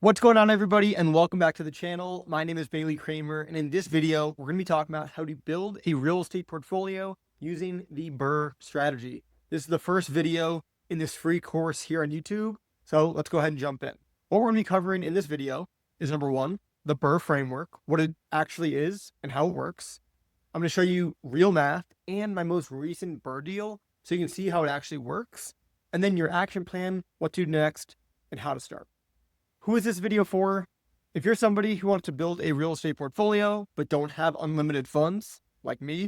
What's going on, everybody, and welcome back to the channel. My name is Bailey Kramer, and in this video, we're going to be talking about how to build a real estate portfolio using the BRRRR strategy. This is the first video in this free course here on YouTube, so let's go ahead and jump in. What we're going to be covering in this video is number one, the BRRRR framework, what it actually is and how it works. I'm going to show you real math and my most recent BRRRR deal so you can see how it actually works, and then your action plan, what to do next, and how to start. Who is this video for? If you're somebody who wants to build a real estate portfolio, but don't have unlimited funds, like me,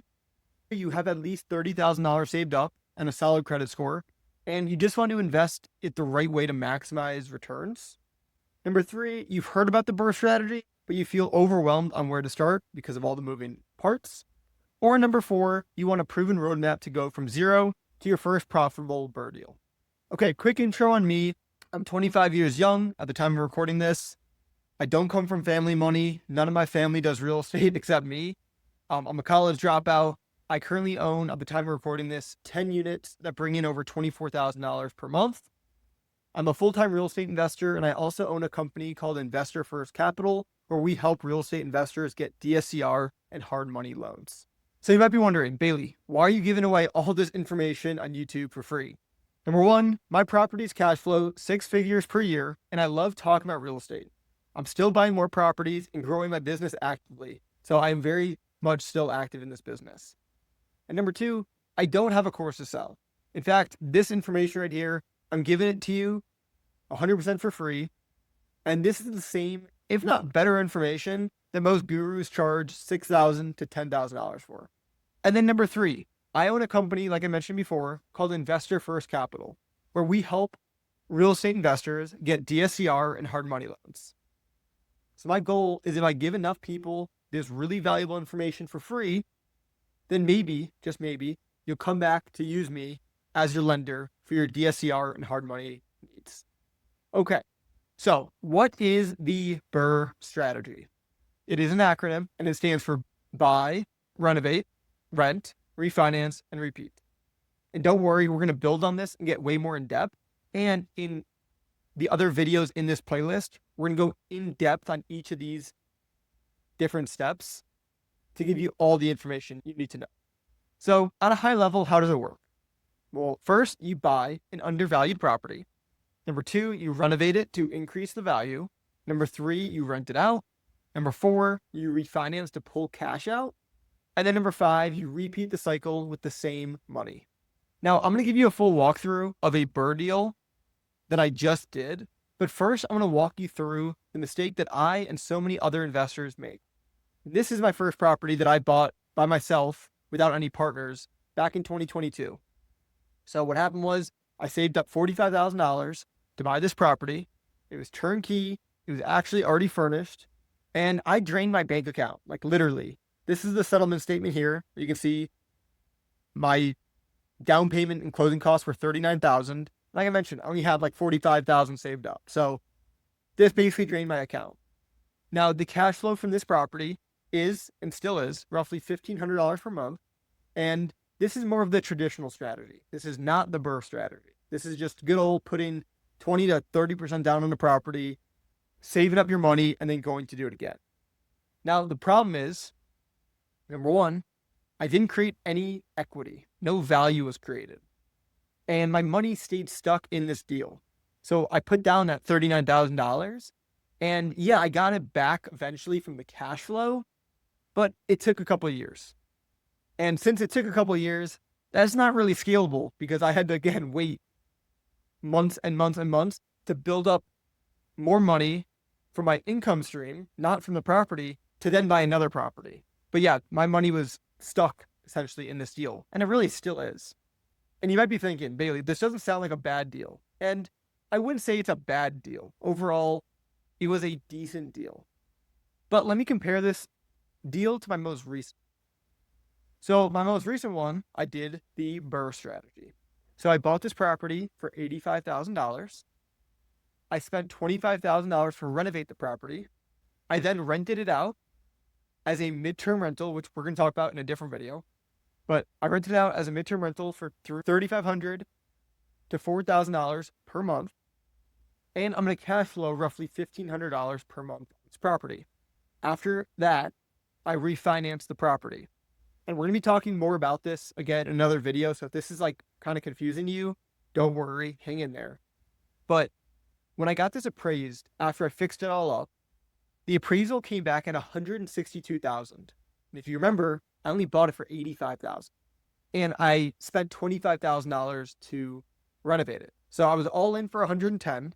you have at least $30,000 saved up and a solid credit score, and you just want to invest it the right way to maximize returns. Number three, you've heard about the BRRRR strategy, but you feel overwhelmed on where to start because of all the moving parts. Or number four, you want a proven roadmap to go from zero to your first profitable BRRRR deal. Okay, quick intro on me. I'm 25 years young at the time of recording this. I don't come from family money. None of my family does real estate except me. I'm a college dropout. I currently own, at the time of recording this, 10 units that bring in over $24,000 per month. I'm a full-time real estate investor, and I also own a company called Investor First Capital, where we help real estate investors get DSCR and hard money loans. So you might be wondering, Bailey, why are you giving away all this information on YouTube for free? Number one, my properties cash flow 6 figures per year, and I love talking about real estate. I'm still buying more properties and growing my business actively, so I am very much still active in this business. And number two, I don't have a course to sell. In fact, this information right here, I'm giving it to you 100% for free, and this is the same, if not better information that most gurus charge $6,000 to $10,000 for. And then number three, I own a company, like I mentioned before, called Investor First Capital, where we help real estate investors get DSCR and hard money loans. So my goal is if I give enough people this really valuable information for free, then maybe, just maybe, you'll come back to use me as your lender for your DSCR and hard money needs. Okay, so what is the BRRRR strategy? It is an acronym, and it stands for Buy, Renovate, Rent, Refinance, and Repeat. And don't worry, we're going to build on this and get way more in depth. And in the other videos in this playlist, we're going to go in depth on each of these different steps to give you all the information you need to know. So on a high level, how does it work? Well, first, you buy an undervalued property. Number two, you renovate it to increase the value. Number three, you rent it out. Number four, you refinance to pull cash out. And then number five, you repeat the cycle with the same money. Now, I'm going to give you a full walkthrough of a BRRRR deal that I just did. But first, I'm going to walk you through the mistake that I and so many other investors make. This is my first property that I bought by myself without any partners back in 2022. So what happened was I saved up $45,000 to buy this property. It was turnkey. It was actually already furnished. And I drained my bank account, like literally. This is the settlement statement here. You can see my down payment and closing costs were $39,000. Like I mentioned, I only had like $45,000 saved up. So this basically drained my account. Now the cash flow from this property is, and still is, roughly $1,500 per month. And this is more of the traditional strategy. This is not the BRRRR strategy. This is just good old putting 20 to 30% down on the property, saving up your money, and then going to do it again. Now the problem is, number one, I didn't create any equity. No value was created. And my money stayed stuck in this deal. So I put down that $39,000. And yeah, I got it back eventually from the cash flow, but it took a couple of years. And since it took a couple of years, that's not really scalable because I had to, again, wait months and months and months to build up more money for my income stream, not from the property, to then buy another property. But yeah, my money was stuck essentially in this deal, and it really still is. And you might be thinking, Bailey, this doesn't sound like a bad deal. And I wouldn't say it's a bad deal. Overall, it was a decent deal. But let me compare this deal to my most recent. So my most recent one, I did the BRRRR strategy. So I bought this property for $85,000. I spent $25,000 to renovate the property. I then rented it out as a midterm rental, which we're going to talk about in a different video. But I rented it out as a midterm rental for $3,500 to $4,000 per month. and I'm going to cash flow roughly $1,500 per month on this property. After that, I refinance the property. And we're going to be talking more about this again in another video. So if this is like kind of confusing to you, don't worry, hang in there. But when I got this appraised, after I fixed it all up, the appraisal came back at $162,000. And if you remember, I only bought it for $85,000. And I spent $25,000 to renovate it. So I was all in for $110,000,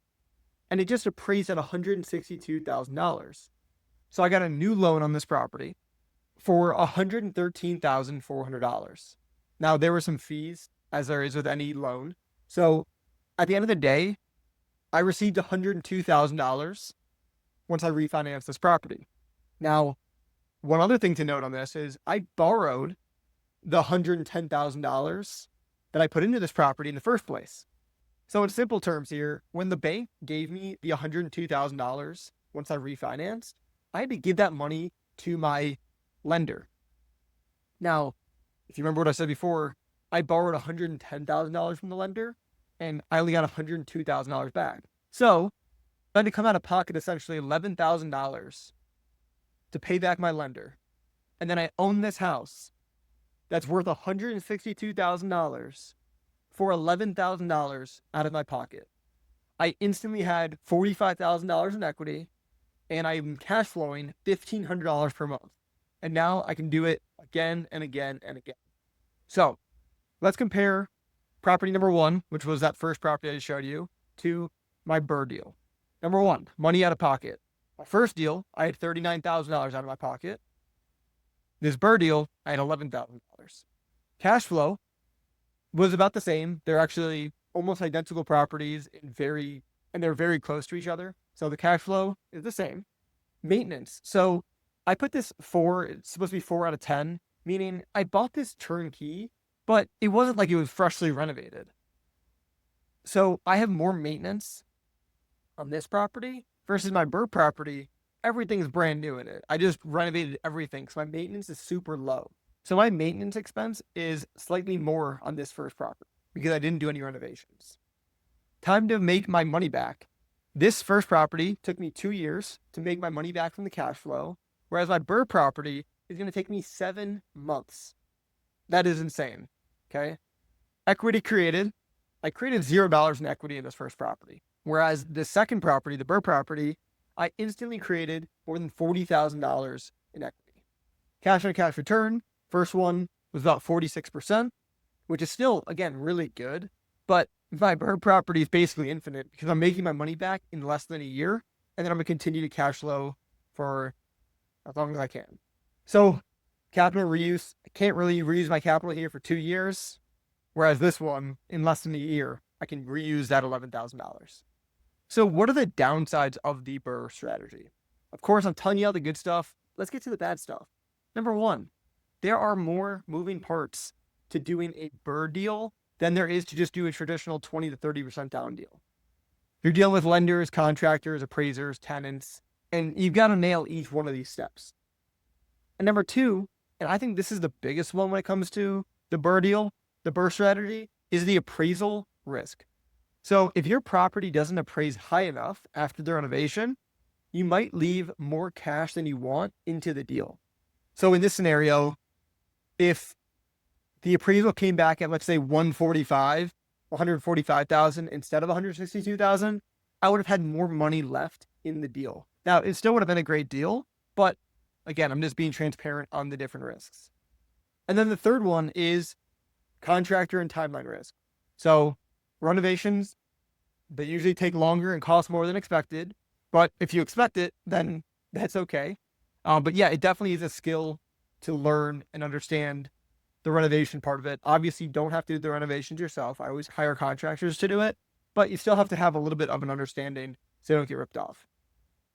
and it just appraised at $162,000. So I got a new loan on this property for $113,400. Now, there were some fees, as there is with any loan. So at the end of the day, I received $102,000 once I refinanced this property. Now, one other thing to note on this is I borrowed the $110,000 that I put into this property in the first place. So in simple terms here, when the bank gave me the $102,000 once I refinanced, I had to give that money to my lender. Now, if you remember what I said before, I borrowed $110,000 from the lender, and I only got $102,000 back. So I had to come out of pocket essentially $11,000 to pay back my lender. And then I own this house that's worth $162,000 for $11,000 out of my pocket. I instantly had $45,000 in equity, and I'm cash flowing $1,500 per month. And now I can do it again and again and again. So let's compare property number one, which was that first property I just showed you, to my BRRRR deal. Number one, money out of pocket. My first deal, I had $39,000 out of my pocket. This BRRRR deal, I had $11,000. Cash flow was about the same. They're actually almost identical properties and they're very close to each other. So the cash flow is the same. Maintenance. So I put this 4, it's supposed to be 4 out of 10, meaning I bought this turnkey, but it wasn't like it was freshly renovated. So I have more maintenance on this property versus my BRRRR property. Everything's brand new in it. I just renovated everything, so my maintenance is super low. So my maintenance expense is slightly more on this first property because I didn't do any renovations. Time to make my money back. This first property took me 2 years to make my money back from the cash flow, whereas my BRRRR property is going to take me 7 months. That is insane. Okay. Equity created. I created $0 in equity in this first property. Whereas the second property, the BRRRR property, I instantly created more than $40,000 in equity. Cash on cash return. First one was about 46%, which is still, again, really good. But my BRRRR property is basically infinite because I'm making my money back in less than a year. And then I'm going to continue to cash flow for as long as I can. So capital reuse, I can't really reuse my capital here for 2 years. Whereas this one, in less than a year, I can reuse that $11,000. So what are the downsides of the BRRRR strategy? Of course, I'm telling you all the good stuff. Let's get to the bad stuff. Number one, there are more moving parts to doing a BRRRR deal than there is to just do a traditional 20 to 30% down deal. You're dealing with lenders, contractors, appraisers, tenants, and you've got to nail each one of these steps. And number two, and I think this is the biggest one when it comes to the BRRRR deal, the BRRRR strategy, is the appraisal risk. So if your property doesn't appraise high enough after the renovation, you might leave more cash than you want into the deal. So in this scenario, if the appraisal came back at, let's say, 145,000 instead of 162,000, I would have had more money left in the deal. Now, it still would have been a great deal, but again, I'm just being transparent on the different risks. And then the third one is contractor and timeline risk. So renovations, they usually take longer and cost more than expected, but if you expect it, then that's okay. But yeah, it definitely is a skill to learn and understand the renovation part of it. Obviously, you don't have to do the renovations yourself. I always hire contractors to do it, but you still have to have a little bit of an understanding so you don't get ripped off.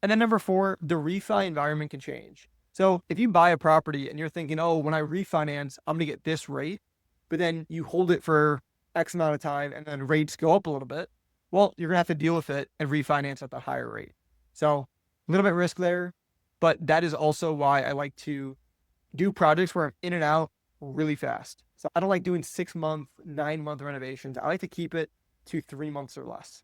And then number four, the refi environment can change. So if you buy a property and you're thinking, oh, when I refinance, I'm going to get this rate, but then you hold it for X amount of time and then rates go up a little bit, well, you're going to have to deal with it and refinance at the higher rate. So a little bit risk there, but that is also why I like to do projects where I'm in and out really fast. So I don't like doing 6-month, 9-month renovations. I like to keep it to 3 months or less.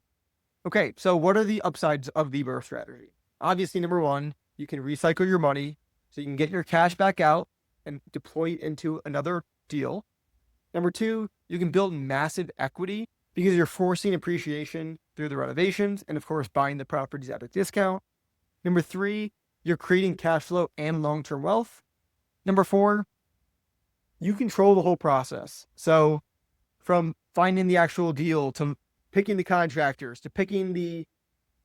Okay, so what are the upsides of the BRRRR strategy? Obviously, number one, you can recycle your money so you can get your cash back out and deploy it into another deal. Number two, you can build massive equity because you're forcing appreciation through the renovations and, of course, buying the properties at a discount. Number three, you're creating cash flow and long-term wealth. Number four, you control the whole process. So from finding the actual deal to picking the contractors to picking the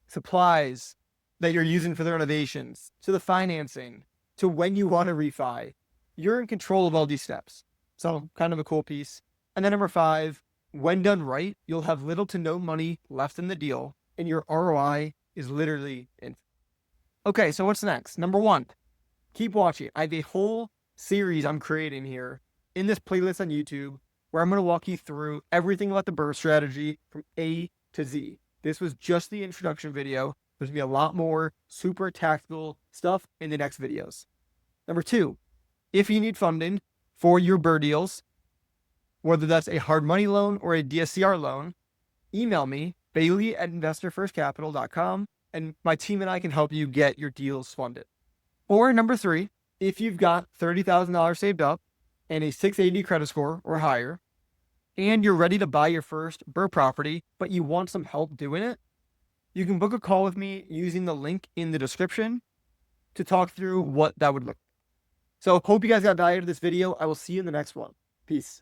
supplies that you're using for the renovations to the financing to when you want to refi, you're in control of all these steps. So kind of a cool piece. And then number five, when done right, you'll have little to no money left in the deal and your ROI is literally infinite. Okay, so what's next? Number one, keep watching. I have a whole series I'm creating here in this playlist on YouTube where I'm going to walk you through everything about the BRRRR strategy from A to Z. This was just the introduction video. There's going to be a lot more super tactical stuff in the next videos. Number two, if you need funding for your BRRRR deals, whether that's a hard money loan or a DSCR loan, email me, bailey@investorfirstcapital.com, and my team and I can help you get your deals funded. Or number three, if you've got $30,000 saved up and a 680 credit score or higher, and you're ready to buy your first BRRRR property, but you want some help doing it, you can book a call with me using the link in the description to talk through what that would look like. So hope you guys got value out of this video. I will see you in the next one. Peace.